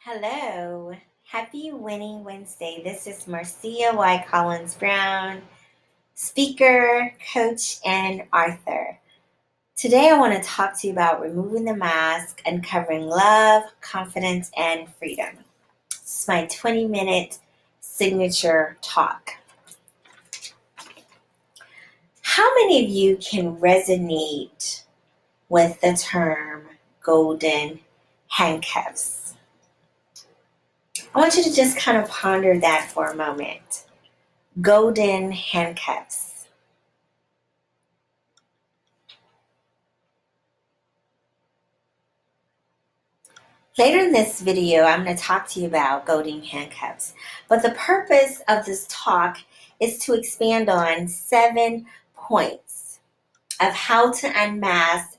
Hello. Happy Winning Wednesday. This is Marcia Y. Collins Brown, speaker, coach, and author. Today, I want to talk to you about removing the mask, uncovering love, confidence, and freedom. This is my 20-minute signature talk. How many of you can resonate with the term golden handcuffs? I want you to just kind of ponder that for a moment. Golden handcuffs. Later in this video, I'm going to talk to you about golden handcuffs. But the purpose of this talk is to expand on 7 points of how to unmask.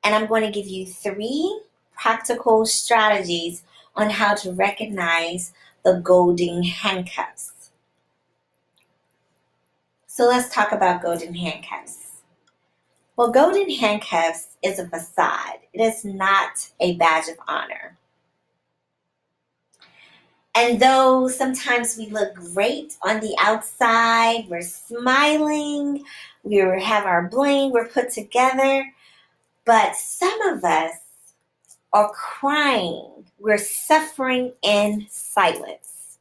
And I'm going to give you 3 practical strategies on how to recognize the golden handcuffs. So let's talk about golden handcuffs. Well, golden handcuffs is a facade. It is not a badge of honor. And though sometimes we look great on the outside, we're smiling, we have our bling, we're put together, but some of us are crying. We're suffering in silence.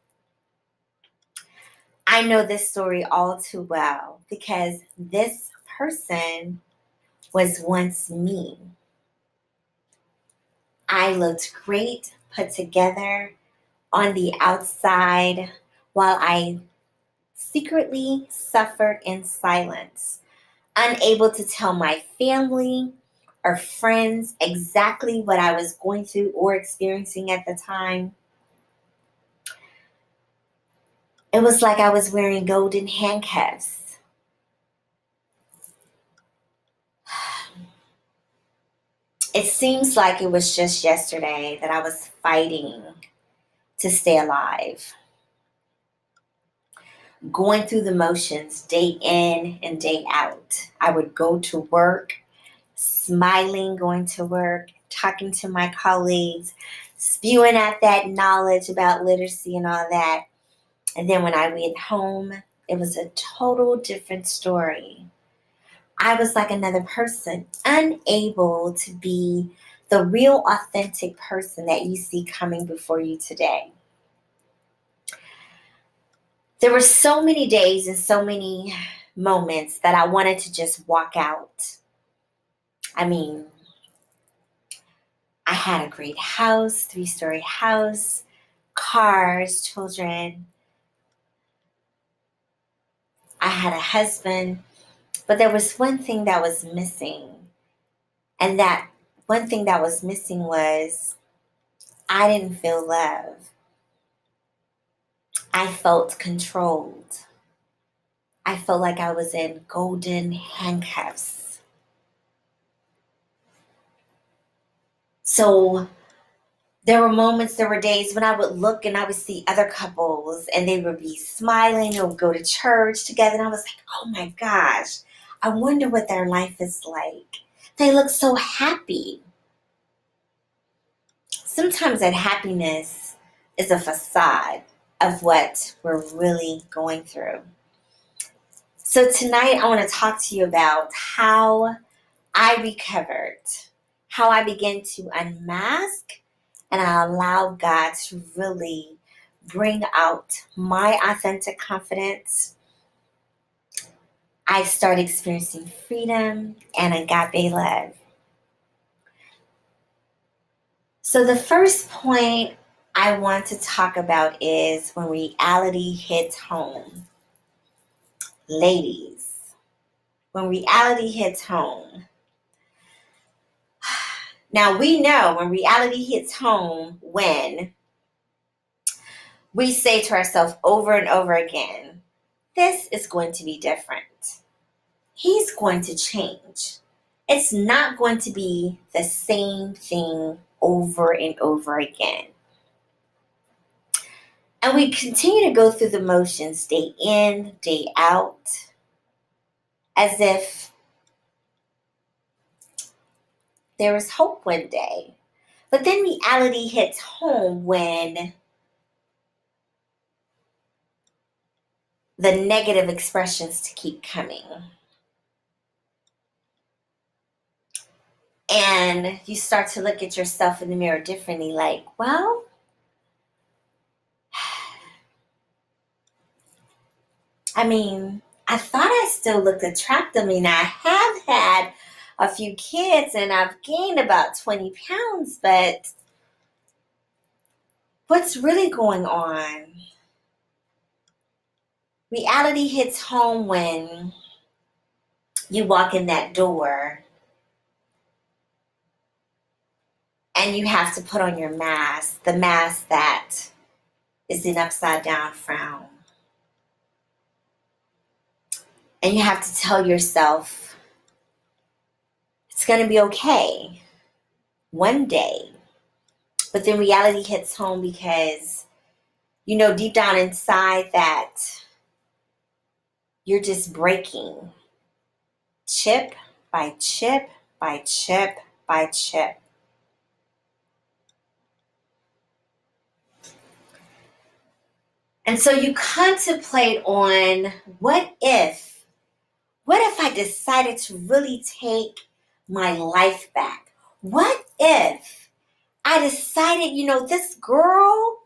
I know this story all too well because this person was once me. I looked great, put together on the outside, while I secretly suffered in silence, unable to tell my family or friends exactly what I was going through or experiencing at the time. It was like I was wearing golden handcuffs. It seems like it was just yesterday that I was fighting to stay alive, going through the motions day in and day out. I would go to work, smiling, going to work, talking to my colleagues, spewing out that knowledge about literacy and all that. And then when I went home, it was a total different story. I was like another person, unable to be the real authentic person that you see coming before you today. There were so many days and so many moments that I wanted to just walk out. I mean, I had a great house, 3-story house, cars, children. I had a husband, but there was one thing that was missing. And that one thing that was missing was I didn't feel love. I felt controlled. I felt like I was in golden handcuffs. So there were moments, there were days when I would look and I would see other couples and they would be smiling or go to church together. And I was like, oh my gosh, I wonder what their life is like. They look so happy. Sometimes that happiness is a facade of what we're really going through. So tonight I want to talk to you about how I recovered, how I began to unmask, and I allow God to really bring out my authentic confidence. I started experiencing freedom and agape love. So the first point I want to talk about is when reality hits home. Ladies, when reality hits home. Now we know when reality hits home when we say to ourselves over and over again, this is going to be different. He's going to change. It's not going to be the same thing over and over again. And we continue to go through the motions day in, day out, as if there is hope one day. But then reality hits home when the negative expressions to keep coming. And you start to look at yourself in the mirror differently, like, well, I mean, I thought I still looked attractive. I mean, I have had a few kids and I've gained about 20 pounds, but what's really going on? Reality hits home when you walk in that door and you have to put on your mask, the mask that is an upside down frown. And you have to tell yourself, it's going to be okay one day. But then reality hits home because you know deep down inside that you're just breaking chip by chip by chip by chip. And so you contemplate on what if I decided to really take my life back? What if I decided, you know, this girl,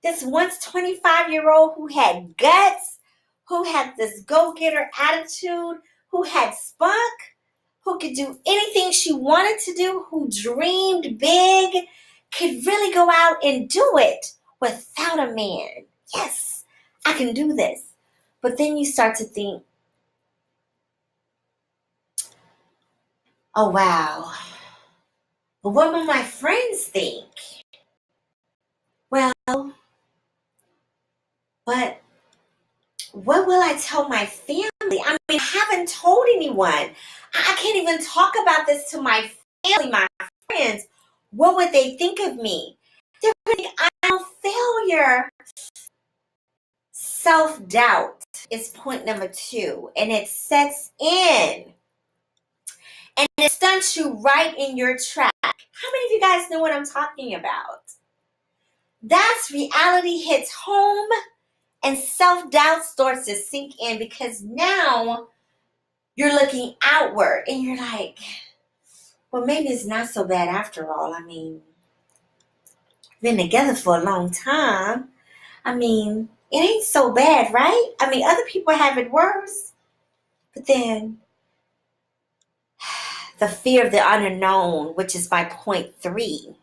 this once 25-year-old who had guts, who had this go-getter attitude, who had spunk, who could do anything she wanted to do, who dreamed big, could really go out and do it without a man. Yes, I can do this. But then you start to think, oh wow, but what will my friends think? Well, but what will I tell my family? I mean, I haven't told anyone. I can't even talk about this to my family, my friends. What would they think of me? They're going to think I'm a failure. Self-doubt is point number 2, and it sets in. And it stunts you right in your track. How many of you guys know what I'm talking about? That's reality hits home and self-doubt starts to sink in because now you're looking outward and you're like, well, maybe it's not so bad after all. I mean, been together for a long time. I mean, it ain't so bad, right? I mean, other people have it worse. But then the fear of the unknown, which is my point 3.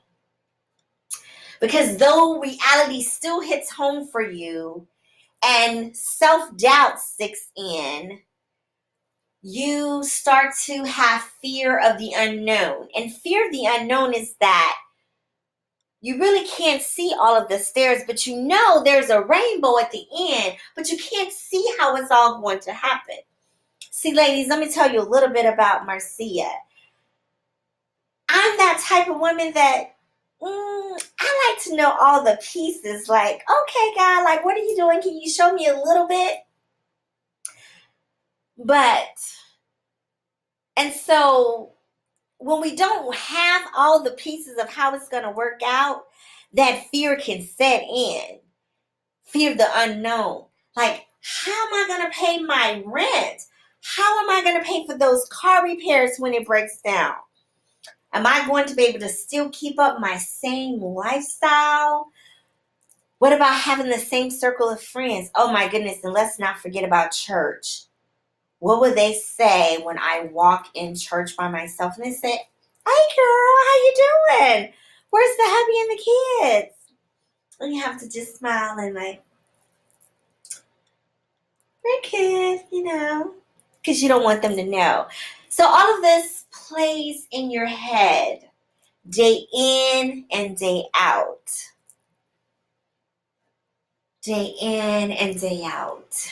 Because though reality still hits home for you and self-doubt sticks in, you start to have fear of the unknown. And fear of the unknown is that you really can't see all of the stairs, but you know there's a rainbow at the end, but you can't see how it's all going to happen. See, ladies, let me tell you a little bit about Marcia. I'm that type of woman that I like to know all the pieces. Like, okay, God, like, what are you doing? Can you show me a little bit? And so when we don't have all the pieces of how it's going to work out, that fear can set in. Fear of the unknown. Like, how am I going to pay my rent? How am I going to pay for those car repairs when it breaks down? Am I going to be able to still keep up my same lifestyle? What about having the same circle of friends? Oh my goodness, and let's not forget about church. What would they say when I walk in church by myself and they say, hey girl, how you doing? Where's the hubby and the kids? And you have to just smile and like, we're good, you know, because you don't want them to know. So all of this plays in your head day in and day out. Day in and day out.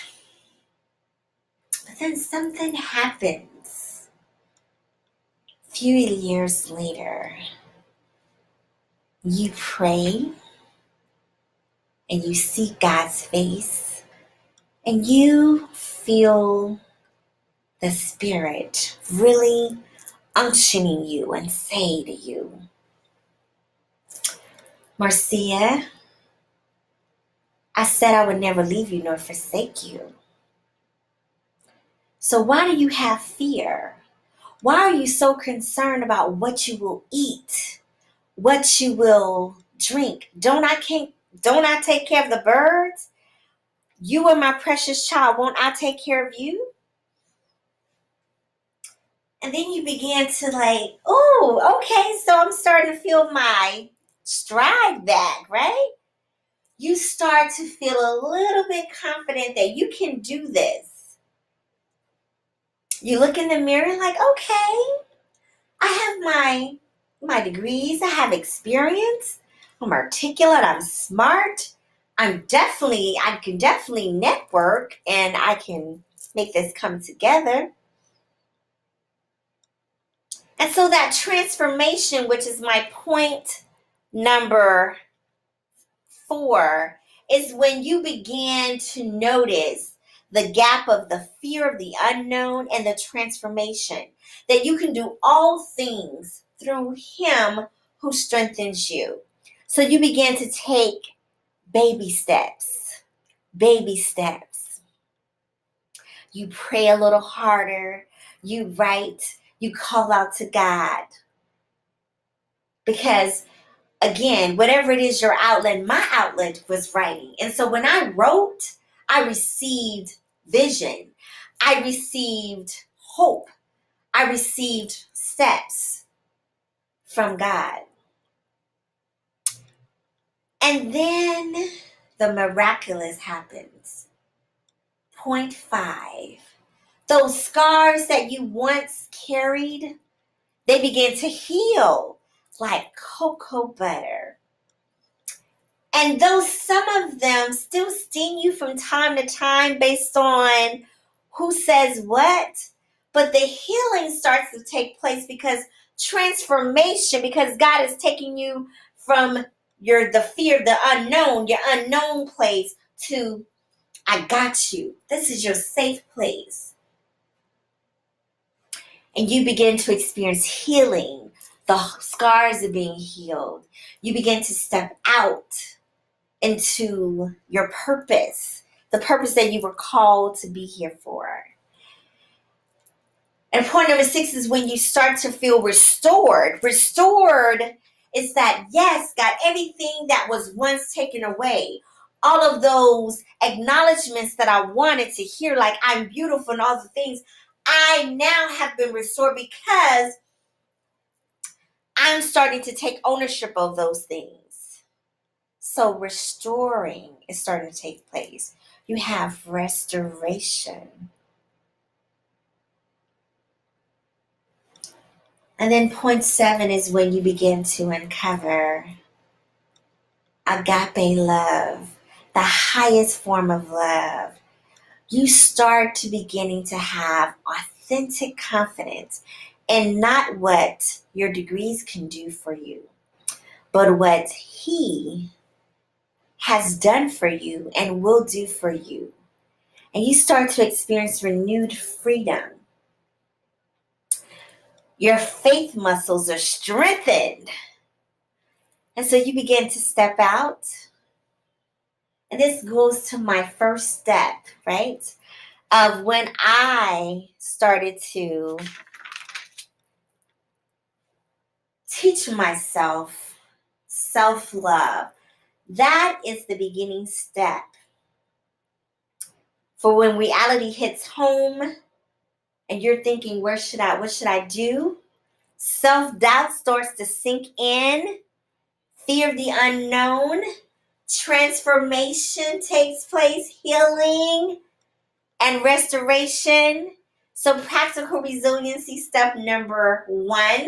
But then something happens. A few years later, you pray and you seek God's face and you feel the Spirit really unctioning you and say to you, Marcia, I said I would never leave you nor forsake you. So why do you have fear? Why are you so concerned about what you will eat, what you will drink? Don't I take care of the birds? You are my precious child. Won't I take care of you? And then you begin to like, oh, okay, so I'm starting to feel my stride back, right? You start to feel a little bit confident that you can do this. You look in the mirror like, okay, I have my degrees, I have experience, I'm articulate, I'm smart. I can definitely network and I can make this come together. And so that transformation, which is my point number 4, is when you begin to notice the gap of the fear of the unknown and the transformation, that you can do all things through Him who strengthens you. So you begin to take baby steps, baby steps. You pray a little harder, you write, you call out to God. Because again, whatever it is your outlet, my outlet was writing. And so when I wrote, I received vision. I received hope. I received steps from God. And then the miraculous happens. Point 5. Those scars that you once carried, they begin to heal like cocoa butter. And though some of them still sting you from time to time based on who says what, but the healing starts to take place because transformation, because God is taking you from the fear, the unknown, your unknown place to I got you. This is your safe place. And you begin to experience healing. The scars are being healed. You begin to step out into your purpose, the purpose that you were called to be here for. And point number 6 is when you start to feel restored. Restored is that, yes, God, everything that was once taken away, all of those acknowledgments that I wanted to hear, like I'm beautiful and all the things, I now have been restored because I'm starting to take ownership of those things. So restoring is starting to take place. You have restoration. And then point 7 is when you begin to uncover agape love, the highest form of love. You start to beginning to have authentic confidence in not what your degrees can do for you, but what He has done for you and will do for you. And you start to experience renewed freedom. Your faith muscles are strengthened. And so you begin to step out. And this goes to my first step, right? Of when I started to teach myself self-love. That is the beginning step. For when reality hits home and you're thinking, what should I do? Self-doubt starts to sink in. Fear of the unknown. Transformation takes place. Healing and restoration. So practical resiliency step number 1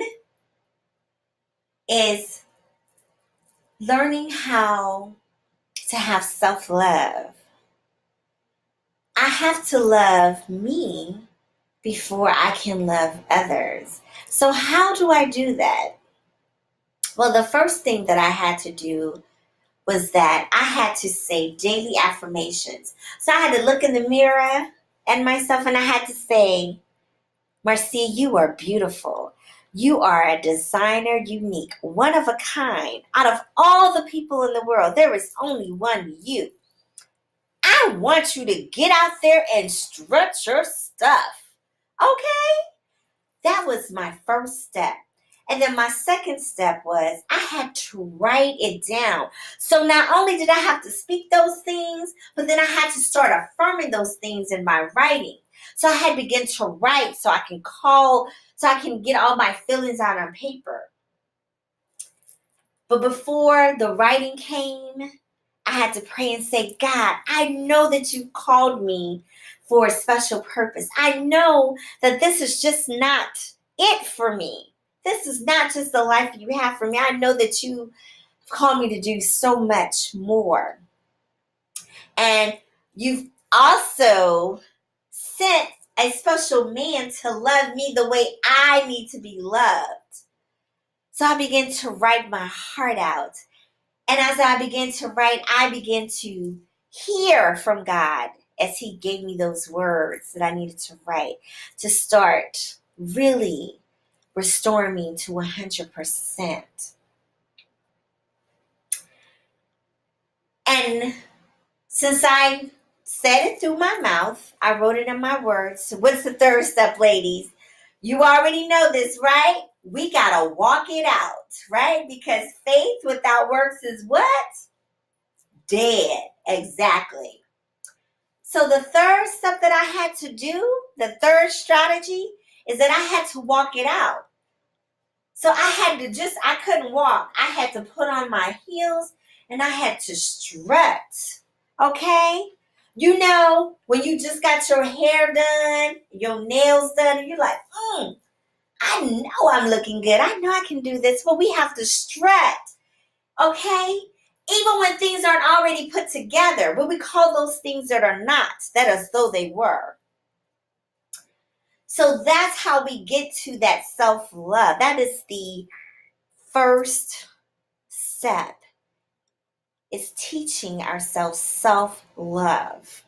is learning how to have self-love. I have to love me before I can love others. So how do I do that? Well, the first thing that I had to do was that I had to say daily affirmations. So I had to look in the mirror at myself and I had to say, Marcia, you are beautiful. You are a designer, unique, one of a kind. Out of all the people in the world, there is only one you. I want you to get out there and strut your stuff. Okay? That was my first step. And then my second step was I had to write it down. So not only did I have to speak those things, but then I had to start affirming those things in my writing. So I had to begin to write so I can get all my feelings out on paper. But before the writing came, I had to pray and say, God, I know that you called me for a special purpose. I know that this is just not it for me. This is not just the life you have for me. I know that you called me to do so much more. And you've also sent a special man to love me the way I need to be loved. So I began to write my heart out. And as I began to write, I began to hear from God as He gave me those words that I needed to write to start really restoring me to 100%. And since I said it through my mouth, I wrote it in my words. What's the third step, ladies? You already know this, right? We got to walk it out, right? Because faith without works is what? Dead. Exactly. So the third step that I had to do, the third strategy, is that I had to walk it out. So I couldn't walk. I had to put on my heels and I had to strut. Okay? You know, when you just got your hair done, your nails done, and you're like, I know I'm looking good. I know I can do this. But we have to strut. Okay? Even when things aren't already put together, but we call those things that are not, that as though they were. So that's how we get to that self-love. That is the first step, is teaching ourselves self-love.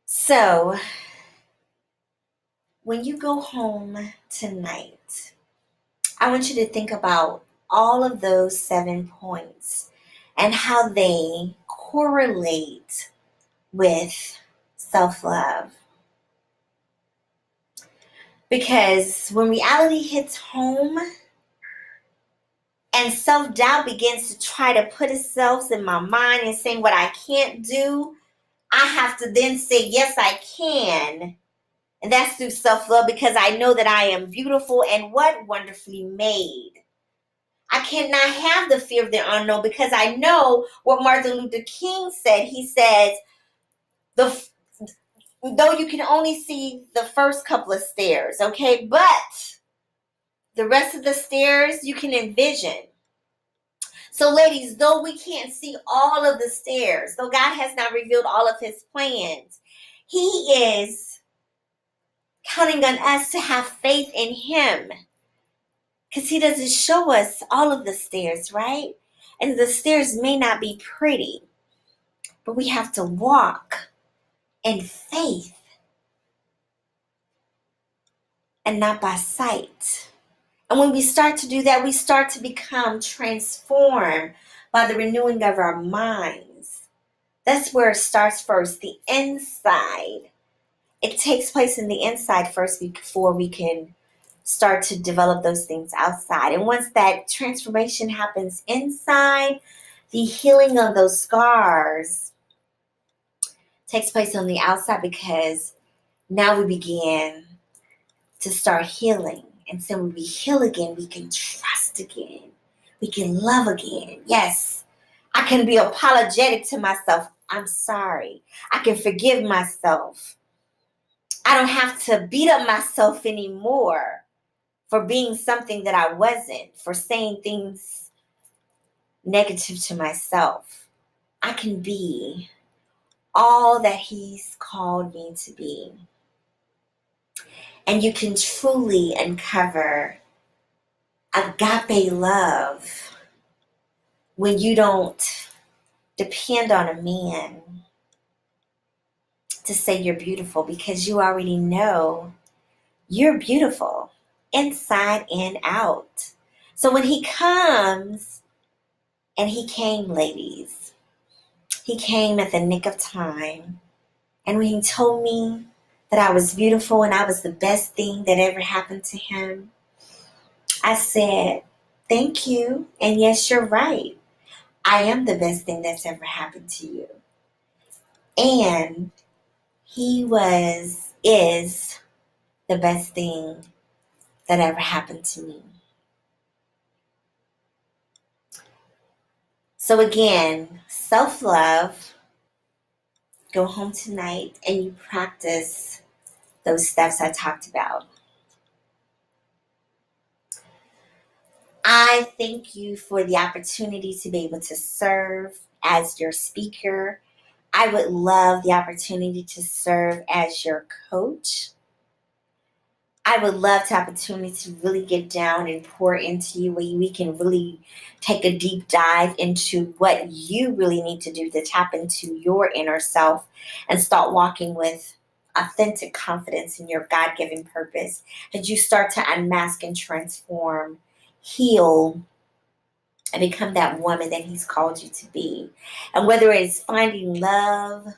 So when you go home tonight, I want you to think about all of those 7 points and how they correlate with self-love. Because when reality hits home and self-doubt begins to try to put itself in my mind and saying what I can't do, I have to then say, yes, I can. And that's through self-love, because I know that I am beautiful and what? Wonderfully made. I cannot have the fear of the unknown, because I know what Martin Luther King said. He says, though you can only see the first couple of stairs, okay? But the rest of the stairs you can envision. So ladies, though we can't see all of the stairs, though God has not revealed all of His plans, He is counting on us to have faith in Him, because He doesn't show us all of the stairs, right? And the stairs may not be pretty, but we have to walk in faith and not by sight. And when we start to do that, we start to become transformed by the renewing of our minds. That's where it starts first, the inside. It takes place in the inside first before we can start to develop those things outside. And once that transformation happens inside, the healing of those scars takes place on the outside, because now we begin to start healing. And so when we heal again, we can trust again. We can love again. Yes, I can be apologetic to myself. I'm sorry. I can forgive myself. I don't have to beat up myself anymore for being something that I wasn't, for saying things negative to myself. I can be all that He's called me to be. And you can truly uncover agape love when you don't depend on a man. to say you're beautiful because you already know you're beautiful inside and out. So when he comes, and he came, ladies, he came at the nick of time. And when he told me that I was beautiful and I was the best thing that ever happened to him, I said, thank you. And yes, you're right. I am the best thing that's ever happened to you. And is the best thing that ever happened to me. So again, self-love, go home tonight and you practice those steps I talked about. I thank you for the opportunity to be able to serve as your speaker. I would love the opportunity to serve as your coach. I would love the opportunity to really get down and pour into you where we can really take a deep dive into what you really need to do to tap into your inner self and start walking with authentic confidence in your God-given purpose as you start to unmask and transform, heal, and become that woman that he's called you to be. And whether it's finding love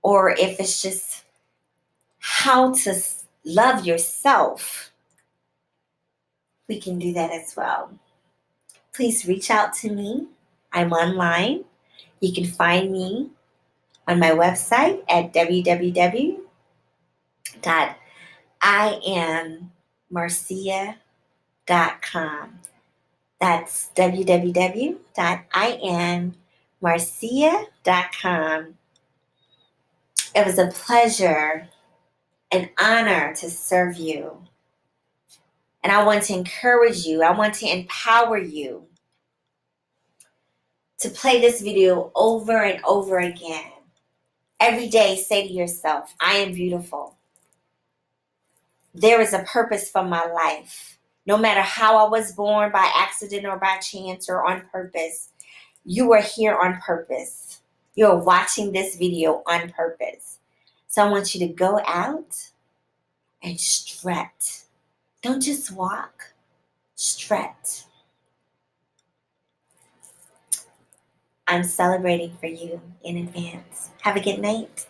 or if it's just how to love yourself, we can do that as well. Please reach out to me. I'm online. You can find me on my website at www.iammarcia.com. That's www.iammarcia.com. It was a pleasure, an honor to serve you. And I want to encourage you, I want to empower you to play this video over and over again. Every day, say to yourself, I am beautiful. There is a purpose for my life. No matter how I was born, by accident or by chance or on purpose, you are here on purpose. You're watching this video on purpose. So I want you to go out and strut. Don't just walk, strut. I'm celebrating for you in advance. Have a good night.